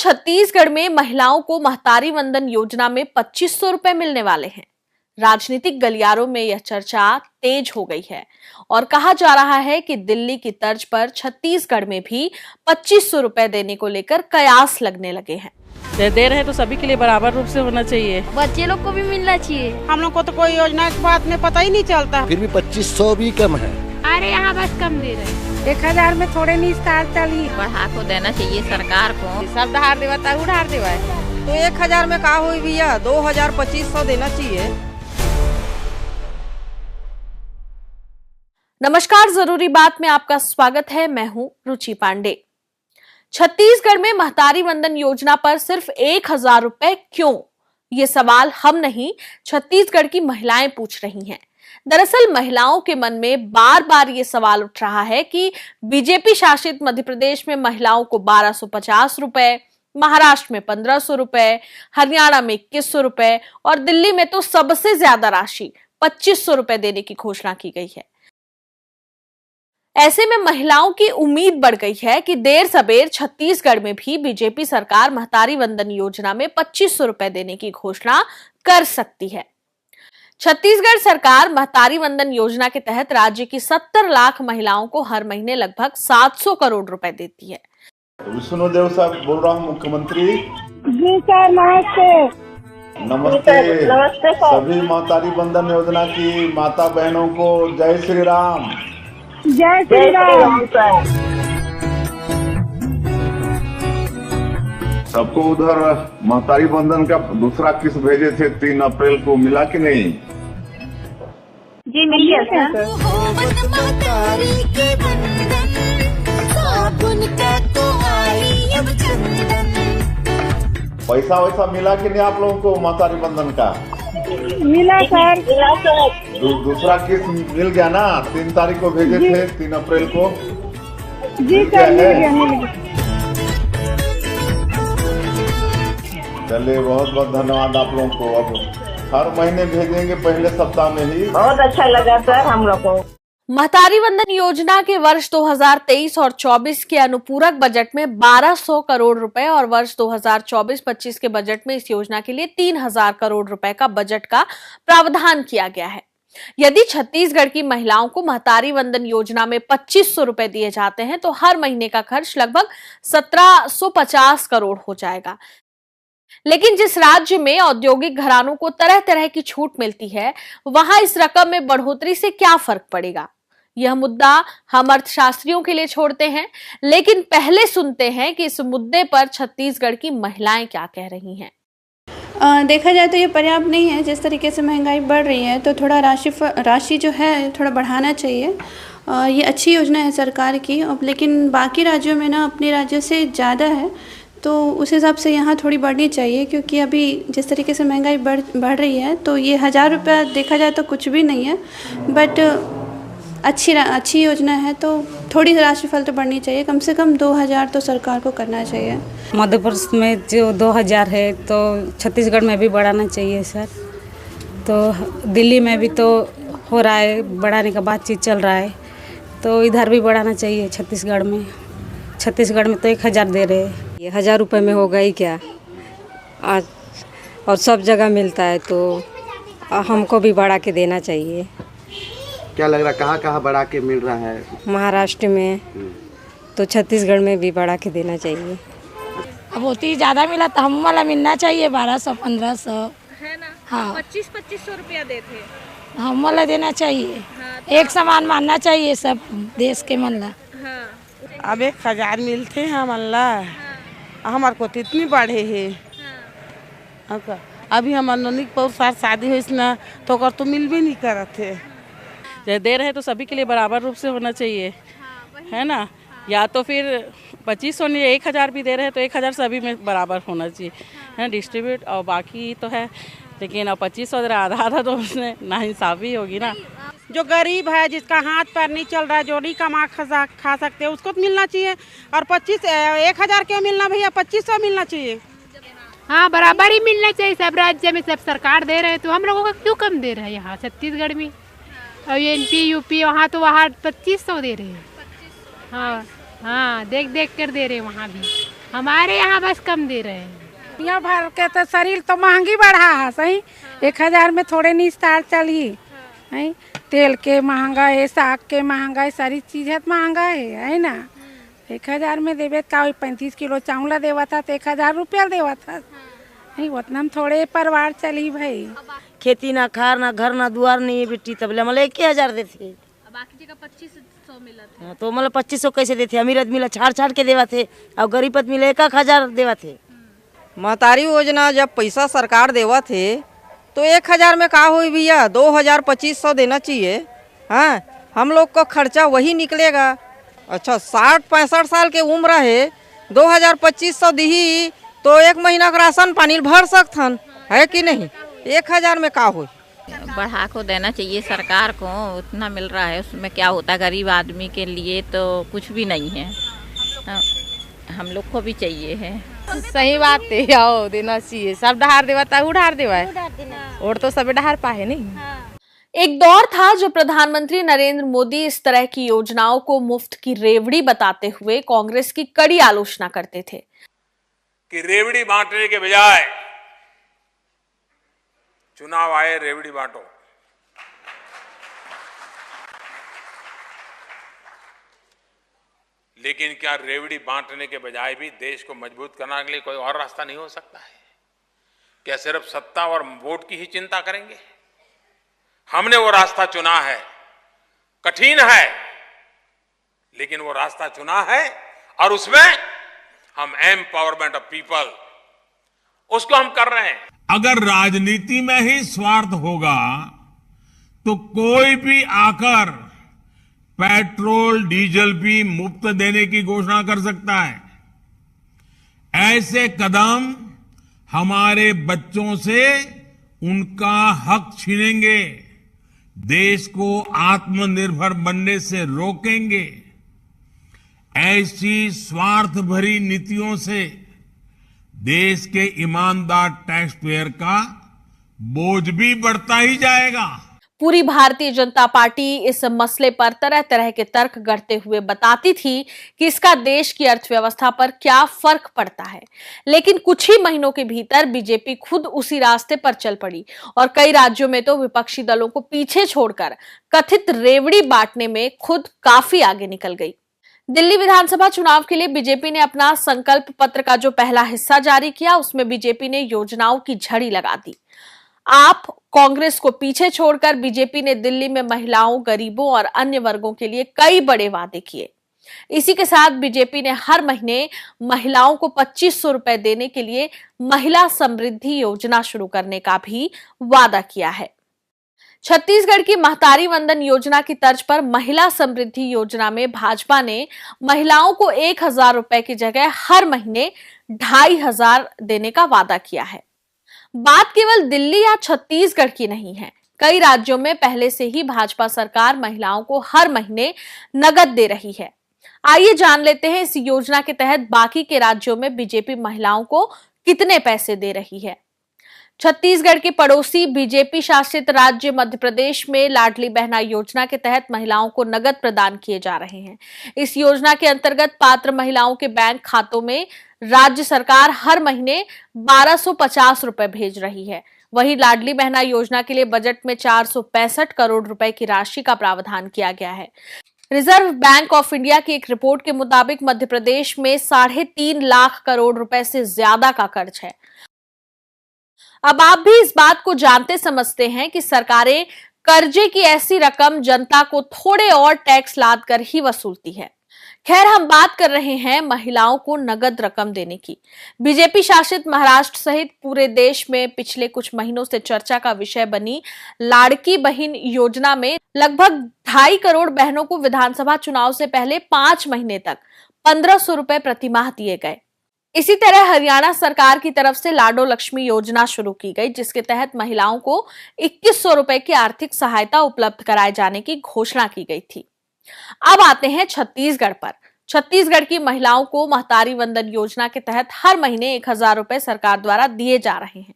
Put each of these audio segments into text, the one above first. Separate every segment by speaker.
Speaker 1: छत्तीसगढ़ में महिलाओं को महतारी वंदन योजना में 2500 रुपए मिलने वाले हैं। राजनीतिक गलियारों में यह चर्चा तेज हो गई है और कहा जा रहा है कि दिल्ली की तर्ज पर छत्तीसगढ़ में भी 2500 रुपए देने को लेकर कयास लगने लगे हैं।
Speaker 2: दे रहे तो सभी के लिए बराबर रूप से होना चाहिए,
Speaker 3: बच्चे लोग को भी मिलना चाहिए।
Speaker 4: हम लोग को तो कोई योजना की बात में पता ही नहीं चलता।
Speaker 5: फिर भी 2500 भी कम है।
Speaker 3: अरे यहाँ बस कम दे रहे।
Speaker 4: 1000 में थोड़े नहीं स्टार्ट चली।
Speaker 3: बढ़ा को देना चाहिए सरकार को।
Speaker 4: सब धार देवा उधार देवा तो 1000 में का हुई भैया, 2000 2500 देना चाहिए।
Speaker 1: नमस्कार, जरूरी बात में आपका स्वागत है। मैं हूं रुचि पांडे। छत्तीसगढ़ में महतारी वंदन योजना पर सिर्फ 1000 रुपए क्यों? ये सवाल हम नहीं, छत्तीसगढ़ की महिलाएं पूछ रही हैं। दरअसल महिलाओं के मन में बार बार ये सवाल उठ रहा है कि बीजेपी शासित मध्य प्रदेश में महिलाओं को 1250 रुपए, महाराष्ट्र में 1500 रुपए, हरियाणा में 2100 रुपए और दिल्ली में तो सबसे ज्यादा राशि 2500 रुपए देने की घोषणा की गई है। ऐसे में महिलाओं की उम्मीद बढ़ गई है कि देर सबेर छत्तीसगढ़ में भी बीजेपी सरकार महतारी वंदन योजना में 2500 रुपए देने की घोषणा कर सकती है। छत्तीसगढ़ सरकार महतारी वंदन योजना के तहत राज्य की 70 लाख महिलाओं को हर महीने लगभग 700 करोड़ रुपए देती है।
Speaker 6: विष्णुदेव साहब बोल रहा हूँ, मुख्यमंत्री
Speaker 4: जी सर, नमस्ते।
Speaker 6: नमस्ते सभी महतारी वंदन योजना की माता बहनों को जय श्री राम।
Speaker 4: जय श्री राम।
Speaker 6: सबको उधर महतारी वंदन का दूसरा किस्त भेजे थे 3 अप्रैल को, मिला कि नहीं?
Speaker 3: जी मिल गया सर।
Speaker 6: पैसा वैसा मिला कि नहीं आप लोगों को महतारी वंदन का?
Speaker 4: मिला सर।
Speaker 6: दूसरा किस्त मिल गया ना? 3 तारीख को भेजे थे, 3 अप्रैल को।
Speaker 4: जी सर, मिल गया।
Speaker 6: चलिए, बहुत बहुत धन्यवाद आप लोगों को। अब हर महीने भेजेंगे, पहले सप्ताह में ही।
Speaker 7: बहुत अच्छा लगा सर हम लोग को।
Speaker 1: महतारी वंदन योजना के वर्ष 2023 और 24 के अनुपूरक बजट में 1200 करोड़ रुपए और वर्ष 2024-25 के बजट में इस योजना के लिए 3000 करोड़ रुपए का बजट का प्रावधान किया गया है। यदि छत्तीसगढ़ की महिलाओं को महतारी वंदन योजना में 2500 रुपए दिए जाते हैं तो हर महीने का खर्च लगभग 1750 करोड़ हो जाएगा। लेकिन जिस राज्य में औद्योगिक घरानों को तरह तरह की छूट मिलती है, वहां इस रकम में बढ़ोतरी से क्या फर्क पड़ेगा? यह मुद्दा हम अर्थशास्त्रियों के लिए छोड़ते हैं, लेकिन पहले सुनते हैं कि इस मुद्दे पर छत्तीसगढ़ की महिलाएं क्या कह रही हैं।
Speaker 8: देखा जाए तो ये पर्याप्त नहीं है। जिस तरीके से महंगाई बढ़ रही है तो थोड़ा राशि जो है थोड़ा बढ़ाना चाहिए। ये अच्छी योजना है सरकार की, लेकिन बाकी राज्यों में ना अपने राज्य से ज़्यादा है, तो उस हिसाब से यहाँ थोड़ी बढ़नी चाहिए। क्योंकि अभी जिस तरीके से महंगाई बढ़ रही है तो ये 1000 रुपया देखा जाए तो कुछ भी नहीं है, बट अच्छी योजना है, तो थोड़ी राशिफल तो बढ़नी चाहिए। कम से कम 2000 तो सरकार को करना चाहिए।
Speaker 9: मध्य प्रदेश में जो 2000 है तो छत्तीसगढ़ में भी बढ़ाना चाहिए सर। तो दिल्ली में भी तो हो रहा है, बढ़ाने का बातचीत चल रहा है, तो इधर भी बढ़ाना चाहिए छत्तीसगढ़ में। छत्तीसगढ़ में तो 1000 दे रहे हैं।
Speaker 10: ये 1000 रुपये में हो गई क्या आज, और सब जगह मिलता है, तो हमको भी बढ़ा के देना चाहिए।
Speaker 5: क्या लग रहा, कहाँ कहाँ बढ़ा के मिल रहा है?
Speaker 10: महाराष्ट्र में, तो छत्तीसगढ़ में भी बढ़ा के देना चाहिए।
Speaker 3: अब होती ज़्यादा मिला तो हम वाला मिलना चाहिए 1200-1500
Speaker 1: है ना?
Speaker 3: हाँ,
Speaker 1: 2500 रुपया देते
Speaker 3: हम वाला देना चाहिए। हाँ, तो एक समान मानना चाहिए सब देश के मन ला।
Speaker 1: हाँ।
Speaker 4: अब 1000 मिलते हैं मल्ला। हमारे को तो इतनी बढ़े है। अभी हमारे ननिक पौर साथ शादी हुई ना तो कर तो मिल भी नहीं करते।
Speaker 2: दे रहे तो सभी के लिए बराबर रूप से होना चाहिए, है ना? या तो फिर 2500 नहीं, 1000 भी दे रहे हैं तो 1000 सभी में बराबर होना चाहिए, है ना? डिस्ट्रीब्यूट। और बाकी तो है, लेकिन अब 2500 दे रहा, आधा तो उसमें नाइंसाफी होगी ना।
Speaker 4: जो गरीब है, जिसका हाथ पैर नहीं चल रहा है, जो नहीं कमा खा सकते, उसको तो मिलना चाहिए। और 1000 क्यों मिलना भैया, 2500 मिलना चाहिए।
Speaker 11: हाँ, बराबर ही मिलना चाहिए। सब राज्य में सब सरकार दे रहे हैं, तो हम लोगों को क्यों कम दे रहे हैं यहाँ छत्तीसगढ़ में? और MP UP वहाँ तो 2500 दे रहे हैं। हाँ, देख कर दे रहे हैं वहाँ भी। हमारे यहाँ बस कम दे रहे हैं।
Speaker 4: यहाँ भर के तो शरीर तो महंगी बढ़ा है सही। 1000 में थोड़े नहीं स्टार्ट चली है। तेल के महंगा है, साग के महंगा है, सारी चीज़ें महंगा है ना। 1000 में देवे का 35 किलो चावला देवा था तो 1000 रुपया देवा था। उतना में थोड़े परिवार चली भाई।
Speaker 12: खेती ना खार ना घर ना दुआर नहीं है बेटी, तब ले मतलब 1000 देते।
Speaker 1: बाकी जगह 2500 मिला था।
Speaker 12: तो मतलब 2500 कैसे देते? अमीर आदमी ला छाड़ के देवा थे और गरीब आदमी ला 1000 देवा थे।
Speaker 10: महतारी योजना जब पैसा सरकार देवा थे तो 1000 में का हुई भैया, 2000 2500 देना चाहिए। हाँ, हम लोग का खर्चा वही निकलेगा। अच्छा 60-65 साल के उम्र है, 2000 2500 दी तो 1 महीना का राशन पानी भर सकथन, है कि नहीं? 1000 में का हुई?
Speaker 13: बढ़ा को देना चाहिए सरकार को, उतना मिल रहा है उसमें क्या होता है। गरीब आदमी के लिए तो कुछ भी नहीं है, हम लोग को भी चाहिए है।
Speaker 14: सही बात है, आओ देना चाहिए। सब डहार देवाता उड़ार देवा है और तो सब डहार पाए नहीं।
Speaker 1: एक दौर था जब प्रधानमंत्री नरेंद्र मोदी इस तरह की योजनाओं को मुफ्त की रेवड़ी बताते हुए कांग्रेस की कड़ी आलोचना करते थे
Speaker 15: कि रेवड़ी बांटने के बजाय चुनाव आए रेवड़ी बांटो। लेकिन क्या रेवड़ी बांटने के बजाय भी देश को मजबूत करने के लिए कोई और रास्ता नहीं हो सकता है? क्या सिर्फ सत्ता और वोट की ही चिंता करेंगे? हमने वो रास्ता चुना है, कठिन है लेकिन वो रास्ता चुना है और उसमें हम एम्पावरमेंट ऑफ पीपल उसको हम कर रहे हैं।
Speaker 16: अगर राजनीति में ही स्वार्थ होगा तो कोई भी आकर पेट्रोल डीजल भी मुफ्त देने की घोषणा कर सकता है। ऐसे कदम हमारे बच्चों से उनका हक छीनेंगे, देश को आत्मनिर्भर बनने से रोकेंगे। ऐसी स्वार्थ भरी नीतियों से देश के ईमानदार टैक्स पेयर का बोझ भी बढ़ता ही जाएगा।
Speaker 1: पूरी भारतीय जनता पार्टी इस मसले पर तरह तरह के तर्क गढ़ते हुए बताती थी कि इसका देश की अर्थव्यवस्था पर क्या फर्क पड़ता है, लेकिन कुछ ही महीनों के भीतर बीजेपी खुद उसी रास्ते पर चल पड़ी और कई राज्यों में तो विपक्षी दलों को पीछे छोड़कर कथित रेवड़ी बांटने में खुद काफी आगे निकल गई। दिल्ली विधानसभा चुनाव के लिए बीजेपी ने अपना संकल्प पत्र का जो पहला हिस्सा जारी किया, उसमें बीजेपी ने योजनाओं की झड़ी लगा दी। आप कांग्रेस को पीछे छोड़कर बीजेपी ने दिल्ली में महिलाओं, गरीबों और अन्य वर्गों के लिए कई बड़े वादे किए। इसी के साथ बीजेपी ने हर महीने महिलाओं को 2500 रुपए देने के लिए महिला समृद्धि योजना शुरू करने का भी वादा किया है। छत्तीसगढ़ की महतारी वंदन योजना की तर्ज पर महिला समृद्धि योजना में भाजपा ने महिलाओं को 1000 रुपए की जगह हर महीने 2500 देने का वादा किया है। बात केवल दिल्ली या छत्तीसगढ़ की नहीं है, कई राज्यों में पहले से ही भाजपा सरकार महिलाओं को हर महीने नगद दे रही है। आइए जान लेते हैं इस योजना के तहत बाकी के राज्यों में बीजेपी महिलाओं को कितने पैसे दे रही है। छत्तीसगढ़ के पड़ोसी बीजेपी शासित राज्य मध्य प्रदेश में लाडली बहना योजना के तहत महिलाओं को नगद प्रदान किए जा रहे हैं। इस योजना के अंतर्गत पात्र महिलाओं के बैंक खातों में राज्य सरकार हर महीने 1250 रुपए भेज रही है। वहीं लाडली बहना योजना के लिए बजट में 465 करोड़ रुपए की राशि का प्रावधान किया गया है। रिजर्व बैंक ऑफ इंडिया की एक रिपोर्ट के मुताबिक मध्य प्रदेश में 3.5 लाख करोड़ रुपए से ज्यादा का कर्ज है। अब आप भी इस बात को जानते समझते हैं कि सरकारें कर्जे की ऐसी रकम जनता को थोड़े और टैक्स लाद कर ही वसूलती है। खैर, हम बात कर रहे हैं महिलाओं को नगद रकम देने की। बीजेपी शासित महाराष्ट्र सहित पूरे देश में पिछले कुछ महीनों से चर्चा का विषय बनी लाड़की बहन योजना में लगभग 2.5 करोड़ बहनों को विधानसभा चुनाव से पहले 5 महीने तक 1500 रुपए प्रतिमाह दिए गए। इसी तरह हरियाणा सरकार की तरफ से लाडो लक्ष्मी योजना शुरू की गई, जिसके तहत महिलाओं को 2100 रुपए की आर्थिक सहायता उपलब्ध कराए जाने की घोषणा की गई थी। अब आते हैं छत्तीसगढ़ पर। छत्तीसगढ़ की महिलाओं को महतारी वंदन योजना के तहत हर महीने 1000 रुपए सरकार द्वारा दिए जा रहे हैं।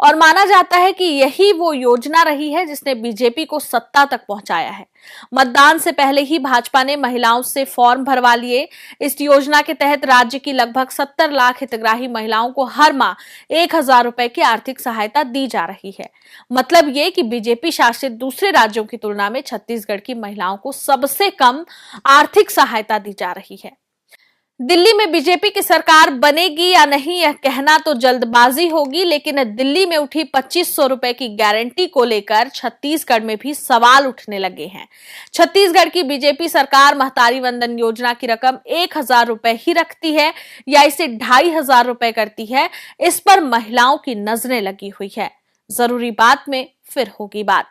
Speaker 1: और माना जाता है कि यही वो योजना रही है जिसने बीजेपी को सत्ता तक पहुंचाया है। मतदान से पहले ही भाजपा ने महिलाओं से फॉर्म भरवा लिए। इस योजना के तहत राज्य की लगभग 70 लाख हितग्राही महिलाओं को हर माह 1000 रुपए की आर्थिक सहायता दी जा रही है। मतलब ये कि बीजेपी शासित दूसरे राज्यों की तुलना में छत्तीसगढ़ की महिलाओं को सबसे कम आर्थिक सहायता दी जा रही है। दिल्ली में बीजेपी की सरकार बनेगी या नहीं, यह कहना तो जल्दबाजी होगी, लेकिन दिल्ली में उठी 2500 रुपए की गारंटी को लेकर छत्तीसगढ़ में भी सवाल उठने लगे हैं। छत्तीसगढ़ की बीजेपी सरकार महतारी वंदन योजना की रकम 1000 रुपए ही रखती है या इसे 2500 रुपए करती है, इस पर महिलाओं की नजरें लगी हुई है। जरूरी बात में फिर होगी बात।